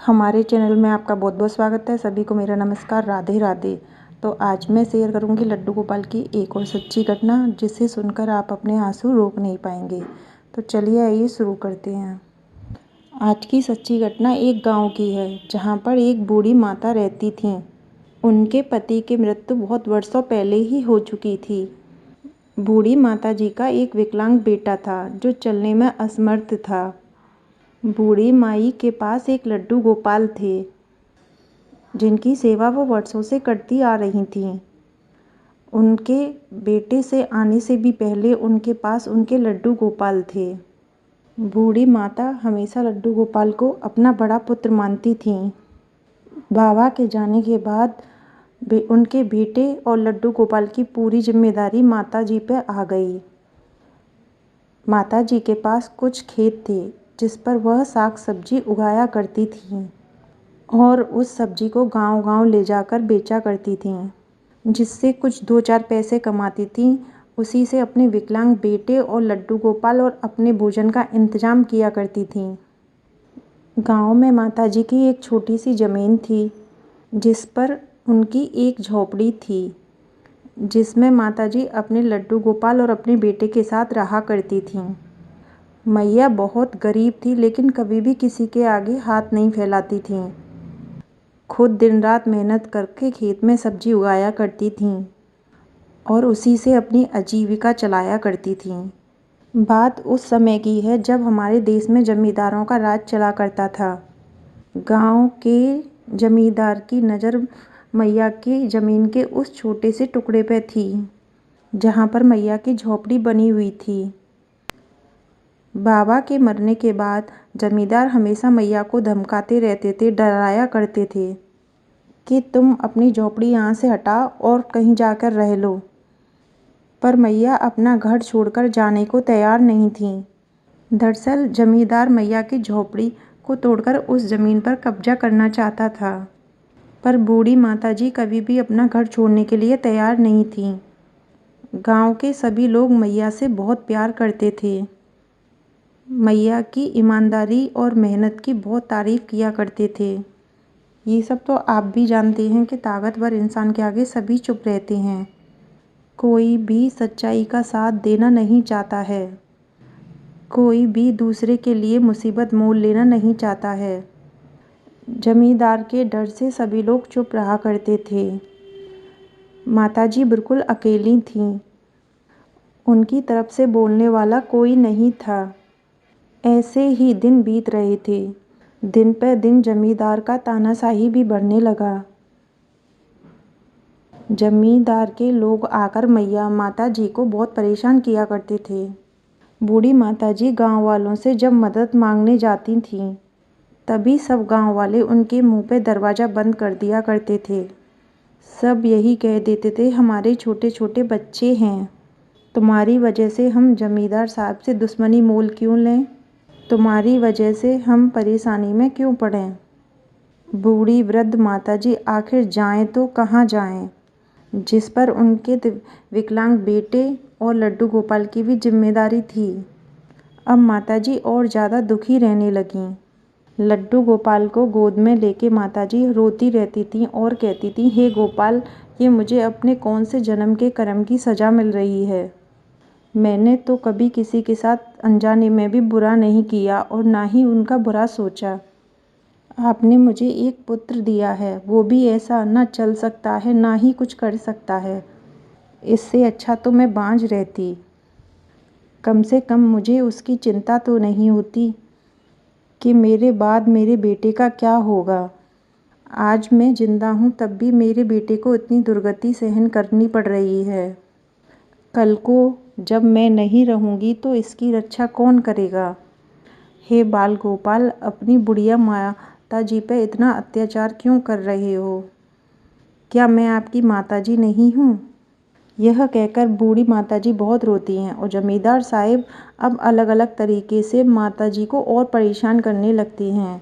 हमारे चैनल में आपका बहुत बहुत स्वागत है। सभी को मेरा नमस्कार, राधे राधे। तो आज मैं शेयर करूंगी लड्डू गोपाल की एक और सच्ची घटना, जिसे सुनकर आप अपने आंसू रोक नहीं पाएंगे। तो चलिए आइए शुरू करते हैं। आज की सच्ची घटना एक गांव की है, जहां पर एक बूढ़ी माता रहती थीं। उनके पति की मृत्यु बहुत वर्षों पहले ही हो चुकी थी। बूढ़ी माता जी का एक विकलांग बेटा था, जो चलने में असमर्थ था। बूढ़ी माई के पास एक लड्डू गोपाल थे, जिनकी सेवा वो वर्षों से करती आ रही थीं। उनके बेटे से आने से भी पहले उनके पास उनके लड्डू गोपाल थे। बूढ़ी माता हमेशा लड्डू गोपाल को अपना बड़ा पुत्र मानती थीं। बाबा के जाने के बाद उनके बेटे और लड्डू गोपाल की पूरी जिम्मेदारी माता जी पे आ गई। माता जी के पास कुछ खेत थे, जिस पर वह साग सब्जी उगाया करती थीं और उस सब्जी को गांव-गांव ले जाकर बेचा करती थीं, जिससे कुछ 2-4 पैसे कमाती थीं। उसी से अपने विकलांग बेटे और लड्डू गोपाल और अपने भोजन का इंतजाम किया करती थीं। गांव में माता जी की एक छोटी सी ज़मीन थी, जिस पर उनकी एक झोपड़ी थी, जिसमें माता जी अपने लड्डू गोपाल और अपने बेटे के साथ रहा करती थीं। मैया बहुत गरीब थी, लेकिन कभी भी किसी के आगे हाथ नहीं फैलाती थीं। खुद दिन रात मेहनत करके खेत में सब्जी उगाया करती थीं और उसी से अपनी आजीविका चलाया करती थीं। बात उस समय की है, जब हमारे देश में जमींदारों का राज चला करता था। गांव के जमींदार की नज़र मैया की ज़मीन के उस छोटे से टुकड़े पे थी, जहां पर मैया की झोपड़ी बनी हुई थी। बाबा के मरने के बाद जमींदार हमेशा मैया को धमकाते रहते थे, डराया करते थे कि तुम अपनी झोपड़ी यहाँ से हटाओ और कहीं जाकर रह लो। पर मैया अपना घर छोड़कर जाने को तैयार नहीं थीं। दरअसल जमींदार मैया की झोपड़ी को तोड़कर उस ज़मीन पर कब्जा करना चाहता था, पर बूढ़ी माता जी कभी भी अपना घर छोड़ने के लिए तैयार नहीं थीं। गांव के सभी लोग मैया से बहुत प्यार करते थे। मैया की ईमानदारी और मेहनत की बहुत तारीफ़ किया करते थे। ये सब तो आप भी जानते हैं कि ताकतवर इंसान के आगे सभी चुप रहते हैं। कोई भी सच्चाई का साथ देना नहीं चाहता है। कोई भी दूसरे के लिए मुसीबत मोल लेना नहीं चाहता है। जमींदार के डर से सभी लोग चुप रहा करते थे। माताजी बिल्कुल अकेली थीं। उनकी तरफ से बोलने वाला कोई नहीं था। ऐसे ही दिन बीत रहे थे। दिन पे दिन जमींदार का तानाशाही भी बढ़ने लगा। जमींदार के लोग आकर मैया माता जी को बहुत परेशान किया करते थे। बूढ़ी माता जी गाँव वालों से जब मदद मांगने जाती थीं, तभी सब गाँव वाले उनके मुंह पे दरवाज़ा बंद कर दिया करते थे। सब यही कह देते थे, हमारे छोटे छोटे बच्चे हैं, तुम्हारी वजह से हम जमींदार साहब से दुश्मनी मोल क्यों लें, तुम्हारी वजह से हम परेशानी में क्यों पड़ें। बूढ़ी वृद्ध माताजी आखिर जाएं तो कहाँ जाएं, जिस पर उनके विकलांग बेटे और लड्डू गोपाल की भी जिम्मेदारी थी। अब माताजी और ज़्यादा दुखी रहने लगीं। लड्डू गोपाल को गोद में लेके माताजी रोती रहती थीं और कहती थीं, हे गोपाल, ये मुझे अपने कौन से जन्म के कर्म की सज़ा मिल रही है। मैंने तो कभी किसी के साथ अनजाने में भी बुरा नहीं किया और ना ही उनका बुरा सोचा। आपने मुझे एक पुत्र दिया है, वो भी ऐसा ना चल सकता है ना ही कुछ कर सकता है। इससे अच्छा तो मैं बांझ रहती। कम से कम मुझे उसकी चिंता तो नहीं होती कि मेरे बाद मेरे बेटे का क्या होगा। आज मैं जिंदा हूँ, तब भी मेरे बेटे को इतनी दुर्गति सहन करनी पड़ रही है। कल को जब मैं नहीं रहूँगी तो इसकी रक्षा कौन करेगा। हे बाल गोपाल, अपनी बुढ़िया माता जी पे इतना अत्याचार क्यों कर रहे हो। क्या मैं आपकी माताजी नहीं हूँ। यह कहकर बूढ़ी माताजी बहुत रोती हैं और जमींदार साहब अब अलग अलग तरीके से माताजी को और परेशान करने लगते हैं।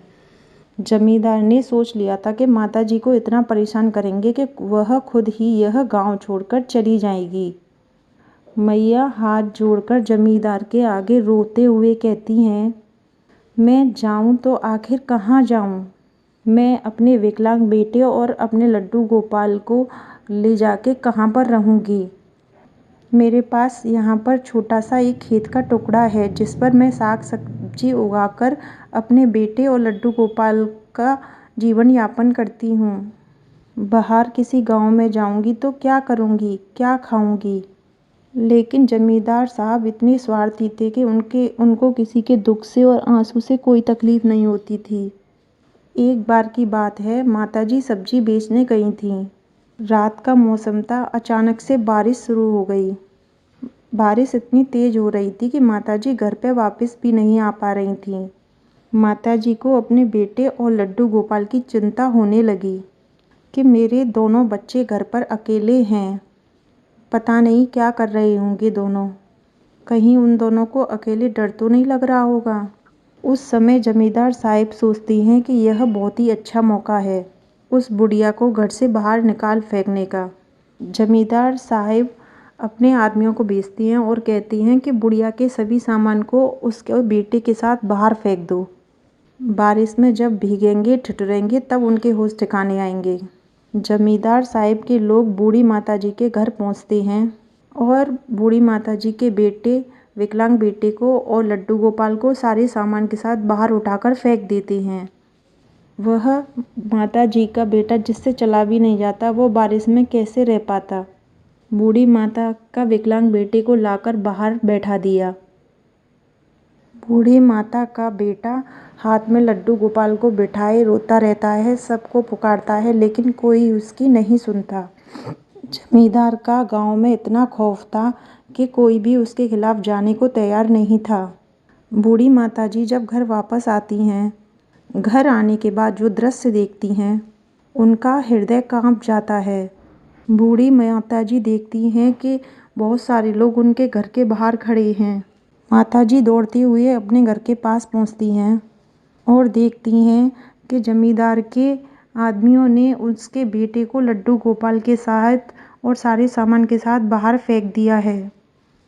जमींदार ने सोच लिया था कि माताजी को इतना परेशान करेंगे कि वह खुद ही यह गांव छोड़कर चली जाएगी। मैया हाथ जोड़कर जमींदार के आगे रोते हुए कहती हैं, मैं जाऊं तो आखिर कहाँ जाऊं। मैं अपने विकलांग बेटे और अपने लड्डू गोपाल को ले जाके कहाँ पर रहूँगी। मेरे पास यहाँ पर छोटा सा एक खेत का टुकड़ा है जिस पर मैं साग सब्जी उगाकर अपने बेटे और लड्डू गोपाल का जीवन यापन करती हूँ। बाहर किसी गांव में जाऊंगी तो क्या करूंगी, क्या खाऊंगी। लेकिन जमींदार साहब इतने स्वार्थी थे कि उनको किसी के दुख से और आंसू से कोई तकलीफ नहीं होती थी। एक बार की बात है, माताजी सब्जी बेचने गई थीं। रात का मौसम था, अचानक से बारिश शुरू हो गई। बारिश इतनी तेज हो रही थी कि माताजी घर पे वापस भी नहीं आ पा रही थीं। माताजी को अपने बेटे और लड्डू गोपाल की चिंता होने लगी कि मेरे दोनों बच्चे घर पर अकेले हैं। पता नहीं क्या कर रहे होंगे दोनों। कहीं उन दोनों को अकेले डर तो नहीं लग रहा होगा। उस समय जमींदार साहब सोचती हैं कि यह बहुत ही अच्छा मौका है उस बुढ़िया को घर से बाहर निकाल फेंकने का। जमींदार साहब अपने आदमियों को भेजती हैं और कहती हैं कि बुढ़िया के सभी सामान को उसके बेटे के साथ बाहर फेंक दो। बारिश में जब भीगेंगे ठिठुरेंगे तब उनके होश ठिकाने आएंगे। जमींदार साहब के लोग बूढ़ी माताजी के घर पहुंचते हैं और बूढ़ी माताजी के बेटे, विकलांग बेटे को और लड्डू गोपाल को सारे सामान के साथ बाहर उठाकर फेंक देते हैं। वह माताजी का बेटा जिससे चला भी नहीं जाता, वो बारिश में कैसे रह पाता। बूढ़ी माता का विकलांग बेटे को लाकर बाहर बैठा दिया। बूढ़ी माता का बेटा हाथ में लड्डू गोपाल को बिठाए रोता रहता है, सबको पुकारता है, लेकिन कोई उसकी नहीं सुनता। जमींदार का गांव में इतना खौफ था कि कोई भी उसके खिलाफ जाने को तैयार नहीं था। बूढ़ी माताजी जब घर वापस आती हैं, घर आने के बाद जो दृश्य देखती हैं, उनका हृदय कांप जाता है। बूढ़ी माताजी देखती हैं कि बहुत सारे लोग उनके घर के बाहर खड़े हैं। माताजी दौड़ते हुए अपने घर के पास पहुंचती हैं और देखती हैं कि जमींदार के आदमियों ने उसके बेटे को लड्डू गोपाल के साथ और सारे सामान के साथ बाहर फेंक दिया है।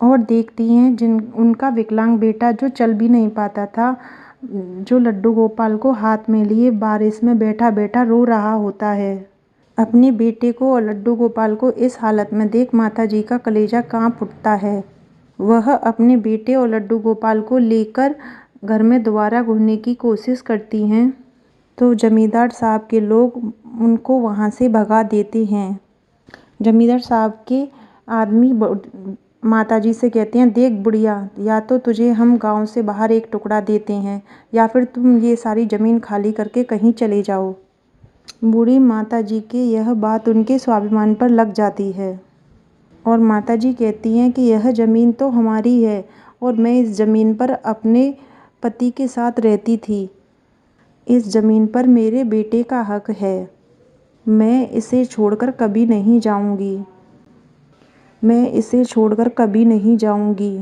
और देखती हैं उनका विकलांग बेटा जो चल भी नहीं पाता था, जो लड्डू गोपाल को हाथ में लिए बारिश में बैठा बैठा रो रहा होता है। अपने बेटे को और लड्डू गोपाल को इस हालत में देख माताजी का कलेजा कांप उठता है। वह अपने बेटे और लड्डू गोपाल को लेकर घर में दोबारा घुसने की कोशिश करती हैं तो जमींदार साहब के लोग उनको वहाँ से भगा देते हैं। जमींदार साहब के आदमी माताजी से कहते हैं, देख बुढ़िया, या तो तुझे हम गांव से बाहर एक टुकड़ा देते हैं या फिर तुम ये सारी ज़मीन खाली करके कहीं चले जाओ। बूढ़ी माताजी की यह बात उनके स्वाभिमान पर लग जाती है और माताजी कहती हैं कि यह ज़मीन तो हमारी है और मैं इस ज़मीन पर अपने पति के साथ रहती थी। इस ज़मीन पर मेरे बेटे का हक है। मैं इसे छोड़कर कभी नहीं जाऊंगी। मैं इसे छोड़कर कभी नहीं जाऊंगी।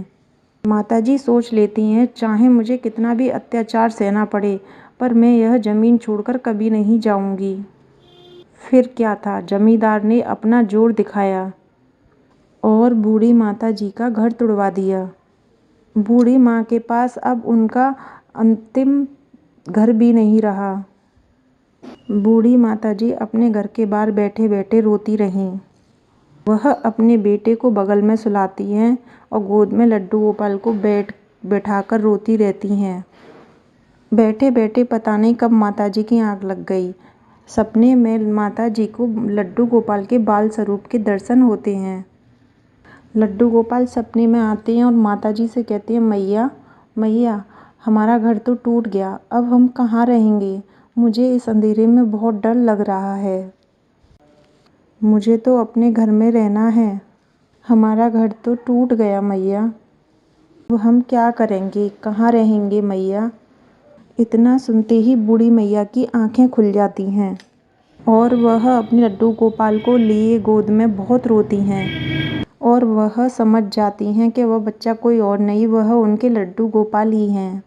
माताजी सोच लेती हैं, चाहे मुझे कितना भी अत्याचार सहना पड़े, पर मैं यह ज़मीन छोड़कर कभी नहीं जाऊंगी। फिर क्या था, जमींदार ने अपना जोर दिखाया और बूढ़ी माताजी का घर तुड़वा दिया। बूढ़ी माँ के पास अब उनका अंतिम घर भी नहीं रहा। बूढ़ी माताजी अपने घर के बाहर बैठे बैठे रोती रहीं। वह अपने बेटे को बगल में सुलाती हैं और गोद में लड्डू गोपाल को बैठाकर रोती रहती हैं। बैठे बैठे पता नहीं कब माताजी की आंख लग गई। सपने में माताजी को लड्डू गोपाल के बाल स्वरूप के दर्शन होते हैं। लड्डू गोपाल सपने में आते हैं और माताजी से कहते हैं, मैया मैया, हमारा घर तो टूट गया, अब हम कहाँ रहेंगे। मुझे इस अंधेरे में बहुत डर लग रहा है। मुझे तो अपने घर में रहना है। हमारा घर तो टूट गया मैया। अब हम क्या करेंगे, कहाँ रहेंगे मैया। इतना सुनते ही बूढ़ी मैया की आंखें खुल जाती हैं और वह अपने लड्डू गोपाल को लिए गोद में बहुत रोती हैं और वह समझ जाती हैं कि वह बच्चा कोई और नहीं, वह उनके लड्डू गोपाल ही हैं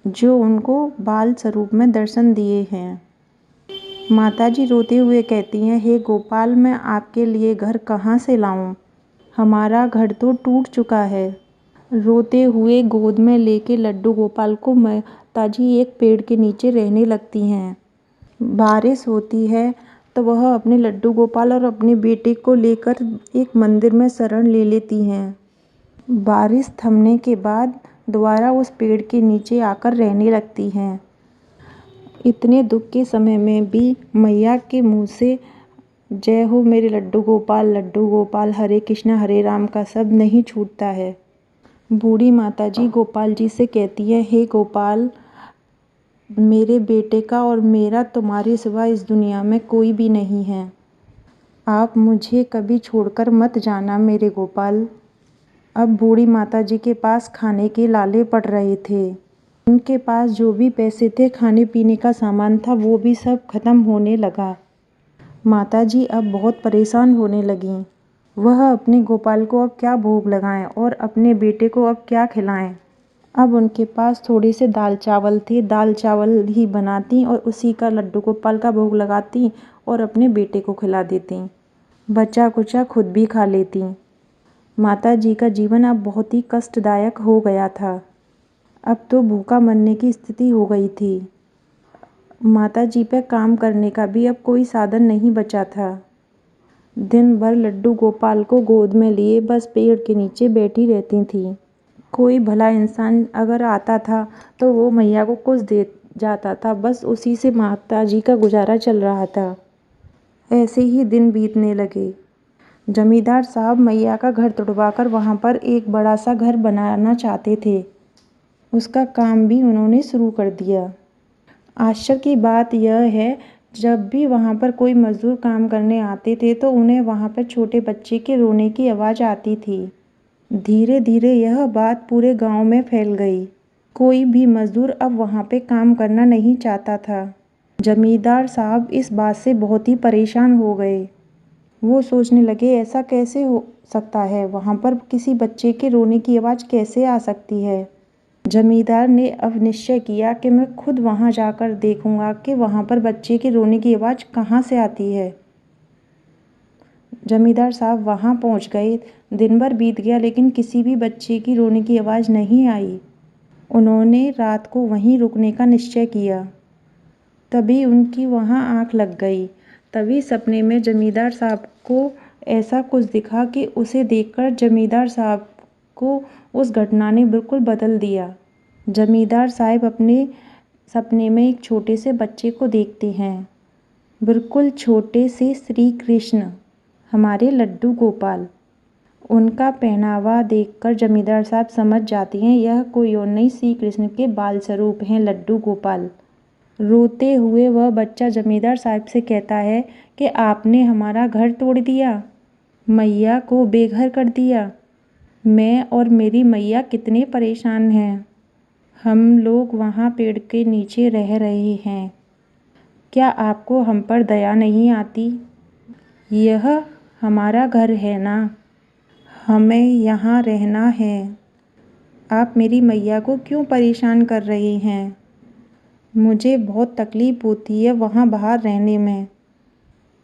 जो उनको बाल स्वरूप में दर्शन दिए हैं। माताजी रोते हुए कहती हैं, हे गोपाल, मैं आपके लिए घर कहाँ से लाऊं। हमारा घर तो टूट चुका है। रोते हुए गोद में लेके लड्डू गोपाल को माताजी एक पेड़ के नीचे रहने लगती हैं। बारिश होती है तो वह अपने लड्डू गोपाल और अपने बेटे को लेकर एक मंदिर में शरण ले लेती हैं। बारिश थमने के बाद दोबारा उस पेड़ के नीचे आकर रहने लगती हैं। इतने दुख के समय में भी मैया के मुँह से जय हो मेरे लड्डू गोपाल, हरे कृष्णा हरे राम का शब्द नहीं छूटता है। बूढ़ी माताजी गोपाल जी से कहती है, हे गोपाल, मेरे बेटे का और मेरा तुम्हारे सिवा इस दुनिया में कोई भी नहीं है। आप मुझे कभी छोड़कर मत जाना मेरे गोपाल। अब बूढ़ी माताजी के पास खाने के लाले पड़ रहे थे। उनके पास जो भी पैसे थे, खाने पीने का सामान था, वो भी सब खत्म होने लगा। माताजी अब बहुत परेशान होने लगीं। वह अपने गोपाल को अब क्या भोग लगाएं और अपने बेटे को अब क्या खिलाएं। अब उनके पास थोड़े से दाल चावल थे, दाल चावल ही बनाती और उसी का लड्डू गोपाल का भोग लगाती और अपने बेटे को खिला देती। बचा कुचा खुद भी खा लेती। माताजी का जीवन अब बहुत ही कष्टदायक हो गया था। अब तो भूखा मरने की स्थिति हो गई थी। माताजी पे काम करने का भी अब कोई साधन नहीं बचा था। दिन भर लड्डू गोपाल को गोद में लिए बस पेड़ के नीचे बैठी रहती थीं। कोई भला इंसान अगर आता था तो वो मैया को कुछ दे जाता था, बस उसी से माताजी का गुजारा चल रहा था। ऐसे ही दिन बीतने लगे। जमींदार साहब मैया का घर तुड़वाकर वहाँ पर एक बड़ा सा घर बनाना चाहते थे। उसका काम भी उन्होंने शुरू कर दिया। आश्चर्य की बात यह है, जब भी वहाँ पर कोई मजदूर काम करने आते थे तो उन्हें वहाँ पर छोटे बच्चे के रोने की आवाज़ आती थी। धीरे धीरे यह बात पूरे गांव में फैल गई। कोई भी मजदूर अब वहाँ पे काम करना नहीं चाहता था। जमींदार साहब इस बात से बहुत ही परेशान हो गए। वो सोचने लगे, ऐसा कैसे हो सकता है, वहाँ पर किसी बच्चे के रोने की आवाज़ कैसे आ सकती है। जमींदार ने अब निश्चय किया कि मैं खुद वहाँ जाकर देखूंगा कि वहाँ पर बच्चे के रोने की आवाज़ कहाँ से आती है। जमींदार साहब वहाँ पहुँच गए। दिन भर बीत गया लेकिन किसी भी बच्चे की रोने की आवाज़ नहीं आई। उन्होंने रात को वहीं रुकने का निश्चय किया। तभी उनकी वहाँ आँख लग गई। तभी सपने में जमींदार साहब को ऐसा कुछ दिखा कि उसे देखकर जमींदार साहब को उस घटना ने बिल्कुल बदल दिया। जमींदार साहब अपने सपने में एक छोटे से बच्चे को देखते हैं, बिल्कुल छोटे से श्री कृष्ण, हमारे लड्डू गोपाल। उनका पहनावा देखकर जमींदार साहब समझ जाते हैं यह कोई और नहीं, श्री कृष्ण के बाल स्वरूप हैं लड्डू गोपाल। रोते हुए वह बच्चा जमींदार साहब से कहता है कि आपने हमारा घर तोड़ दिया, मैया को बेघर कर दिया। मैं और मेरी मैया कितने परेशान हैं। हम लोग वहाँ पेड़ के नीचे रह रहे हैं। क्या आपको हम पर दया नहीं आती? यह हमारा घर है ना, हमें यहाँ रहना है। आप मेरी मैया को क्यों परेशान कर रहे हैं? मुझे बहुत तकलीफ़ होती है वहाँ बाहर रहने में।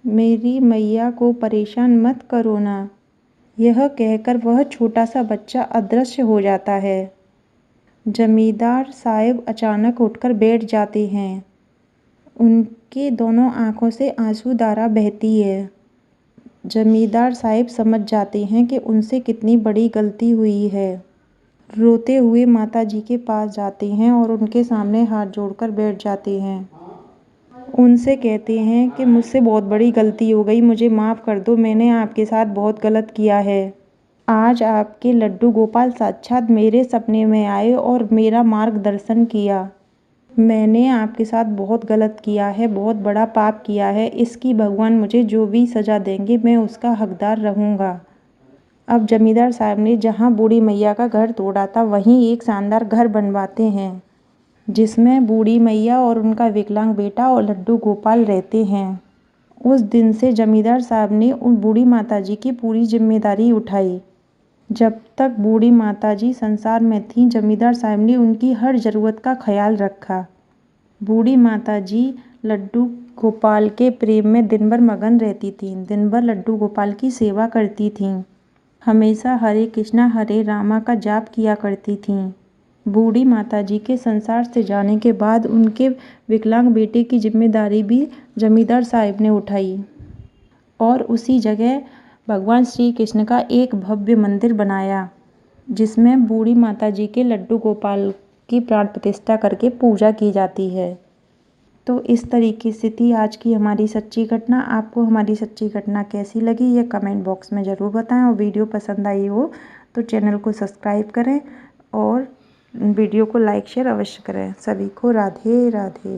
मेरी मैया को परेशान मत करो ना। यह कहकर वह छोटा सा बच्चा अदृश्य हो जाता है। जमींदार साहब अचानक उठकर बैठ जाते हैं। उनके दोनों आँखों से आंसू धारा बहती है। जमींदार साहब समझ जाते हैं कि उनसे कितनी बड़ी गलती हुई है। रोते हुए माताजी के पास जाते हैं और उनके सामने हाथ जोड़कर बैठ जाते हैं। उनसे कहते हैं कि मुझसे बहुत बड़ी गलती हो गई, मुझे माफ़ कर दो, मैंने आपके साथ बहुत गलत किया है। आज आपके लड्डू गोपाल साक्षात मेरे सपने में आए और मेरा मार्गदर्शन किया। मैंने आपके साथ बहुत गलत किया है, बहुत बड़ा पाप किया है। इसकी भगवान मुझे जो भी सज़ा देंगे मैं उसका हकदार रहूँगा। अब जमींदार साहब ने जहाँ बूढ़ी मैया का घर तोड़ा था वहीं एक शानदार घर बनवाते हैं, जिसमें बूढ़ी मैया और उनका विकलांग बेटा और लड्डू गोपाल रहते हैं। उस दिन से जमींदार साहब ने उन बूढ़ी माताजी की पूरी जिम्मेदारी उठाई। जब तक बूढ़ी माताजी संसार में थीं, जमींदार साहब ने उनकी हर ज़रूरत का ख्याल रखा। बूढ़ी माताजी लड्डू गोपाल के प्रेम में दिन भर मगन रहती थीं, दिन भर लड्डू गोपाल की सेवा करती थीं, हमेशा हरे कृष्णा हरे रामा का जाप किया करती थीं। बूढ़ी माताजी के संसार से जाने के बाद उनके विकलांग बेटे की जिम्मेदारी भी जमींदार साहब ने उठाई और उसी जगह भगवान श्री कृष्ण का एक भव्य मंदिर बनाया, जिसमें बूढ़ी माताजी के लड्डू गोपाल की प्राण प्रतिष्ठा करके पूजा की जाती है। तो इस तरीके से थी आज की हमारी सच्ची घटना। आपको हमारी सच्ची घटना कैसी लगी ये कमेंट बॉक्स में ज़रूर बताएं, और वीडियो पसंद आई हो तो चैनल को सब्सक्राइब करें और वीडियो को लाइक शेयर अवश्य करें। सभी को राधे राधे।